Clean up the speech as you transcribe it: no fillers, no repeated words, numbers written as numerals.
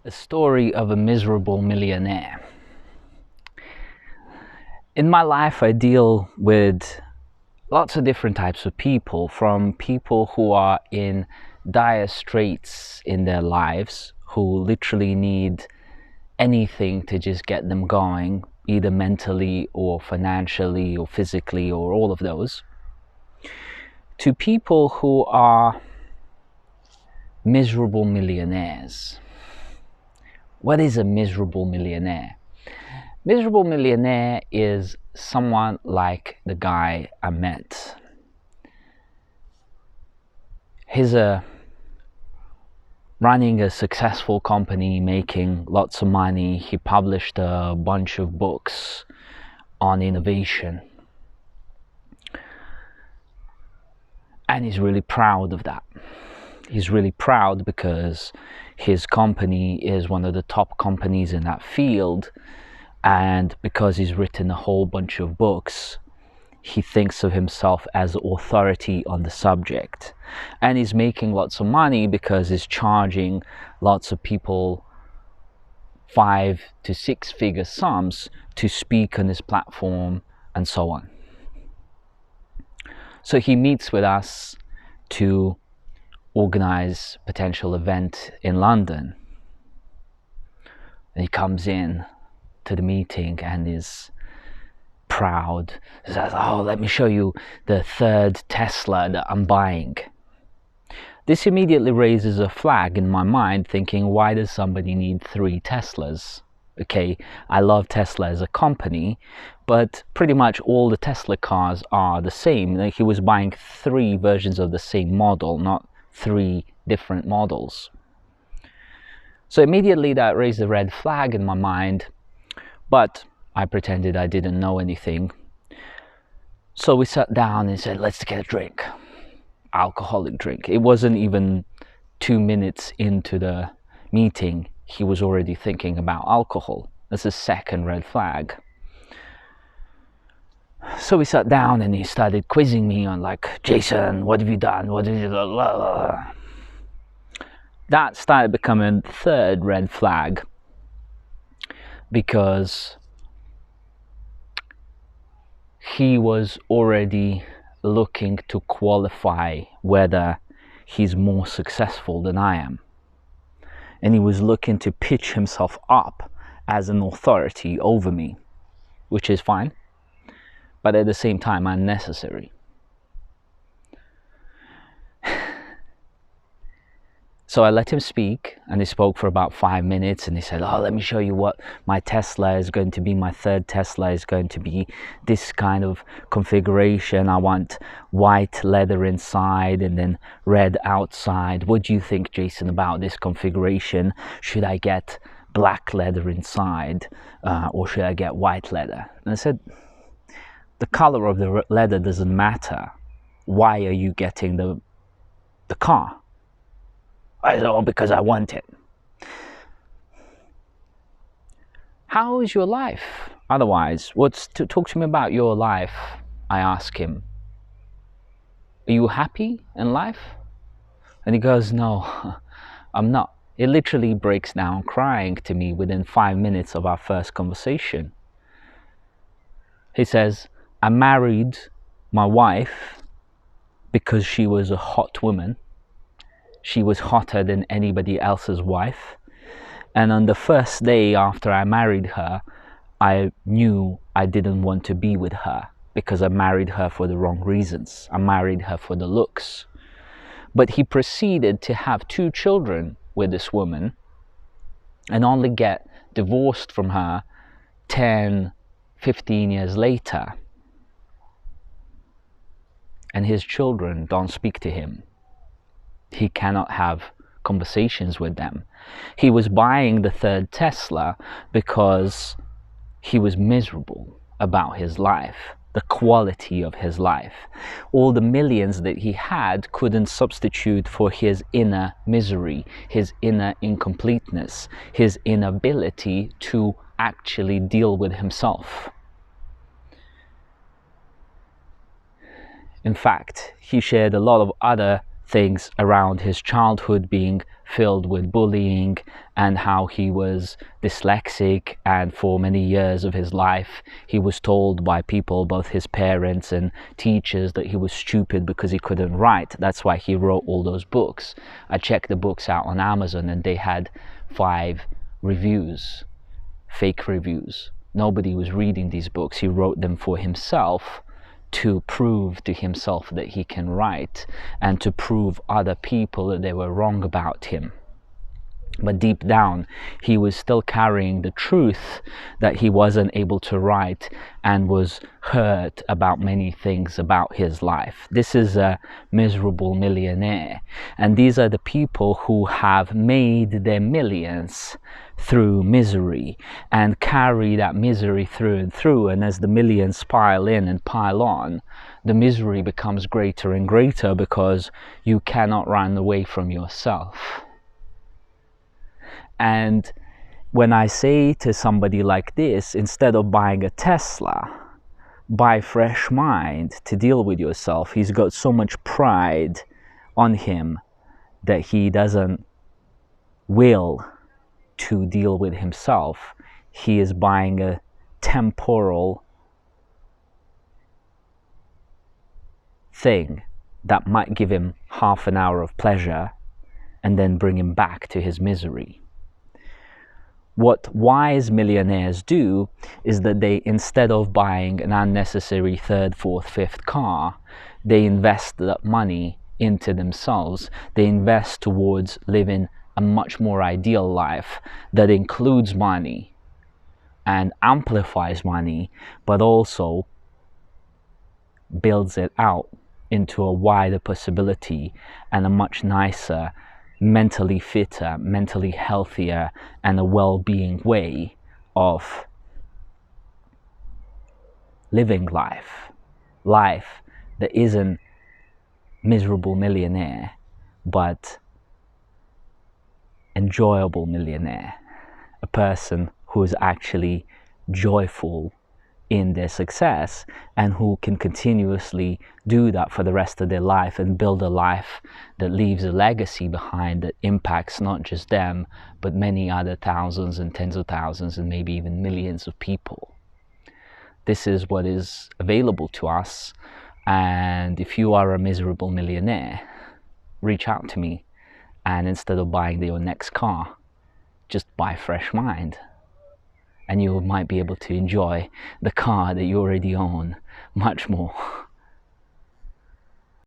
A story of a miserable millionaire. In my life, I deal with lots of different types of people, from people who are in dire straits in their lives, who literally need anything to just get them going, either mentally or financially or physically or all of those, to people who are miserable millionaires. What is a miserable millionaire? Miserable millionaire is someone like the guy I met. He's running a successful company, making lots of money. He published a bunch of books on innovation. And he's really proud of that. He's really proud because his company is one of the top companies in that field. And because he's written a whole bunch of books, he thinks of himself as authority on the subject. And he's making lots of money because he's charging lots of people 5 to 6 figure sums to speak on his platform and so on. So he meets with us to organize a potential event in London. And he comes in to the meeting and is proud. He says, "Oh, let me show you the third Tesla that I'm buying." This immediately raises a flag in my mind, thinking, why does somebody need 3 Teslas? Okay, I love Tesla as a company, but pretty much all the Tesla cars are the same. Like, he was buying 3 versions of the same model, not 3 different models. So immediately that raised a red flag in my mind, but I pretended I didn't know anything. So we sat down and said, let's get a drink. Alcoholic drink. It wasn't even 2 minutes into the meeting, he was already thinking about alcohol. That's a second red flag. So we sat down and he started quizzing me on, like, Jason, what have you done? What did you do? That started becoming the third red flag, because he was already looking to qualify whether he's more successful than I am. And he was looking to pitch himself up as an authority over me, which is fine, but at the same time unnecessary. So I let him speak, and he spoke for about 5 minutes, and he said, "Oh, let me show you what my Tesla is going to be. My third Tesla is going to be this kind of configuration. I want white leather inside and then red outside. What do you think, Jason, about this configuration? Should I get black leather inside or should I get white leather?" And I said, the color of the leather doesn't matter. Why are you getting the car? I said, "Oh, because I want it." How is your life? Otherwise, talk to me about your life, I ask him. Are you happy in life? And he goes, "No, I'm not." He literally breaks down crying to me within 5 minutes of our first conversation. He says, "I married my wife because she was a hot woman. She was hotter than anybody else's wife. And on the first day after I married her, I knew I didn't want to be with her because I married her for the wrong reasons. I married her for the looks." But he proceeded to have 2 children with this woman and only get divorced from her 10, 15 years later. And his children don't speak to him. He cannot have conversations with them. He was buying the third Tesla because he was miserable about his life, the quality of his life. All the millions that he had couldn't substitute for his inner misery, his inner incompleteness, his inability to actually deal with himself. In fact, he shared a lot of other things around his childhood being filled with bullying, and how he was dyslexic, and for many years of his life he was told by people, both his parents and teachers, that he was stupid because he couldn't write. That's why he wrote all those books. I checked the books out on Amazon and they had 5 reviews, fake reviews. Nobody was reading these books. He wrote them for himself, to prove to himself that he can write, and to prove other people that they were wrong about him. But deep down, he was still carrying the truth that he wasn't able to write, and was hurt about many things about his life. This is a miserable millionaire. And these are the people who have made their millions through misery, and carry that misery through and through. And as the millions pile in and pile on, the misery becomes greater and greater, because you cannot run away from yourself. And when I say to somebody like this, instead of buying a Tesla, buy fresh mind to deal with yourself, he's got so much pride on him that he doesn't will to deal with himself. He is buying a temporal thing that might give him half an hour of pleasure and then bring him back to his misery. What wise millionaires do is that they, instead of buying an unnecessary 3rd, 4th, 5th car, they invest that money into themselves. They invest towards living a much more ideal life that includes money and amplifies money, but also builds it out into a wider possibility and a much nicer, mentally fitter, mentally healthier, and a well-being way of living life. Life that isn't miserable millionaire, but enjoyable millionaire. A person who is actually joyful in their success, and who can continuously do that for the rest of their life, and build a life that leaves a legacy behind that impacts not just them, but many other thousands and tens of thousands and maybe even millions of people. This is what is available to us. And if you are a miserable millionaire, reach out to me, and instead of buying your next car, just buy fresh mind. And you might be able to enjoy the car that you already own much more.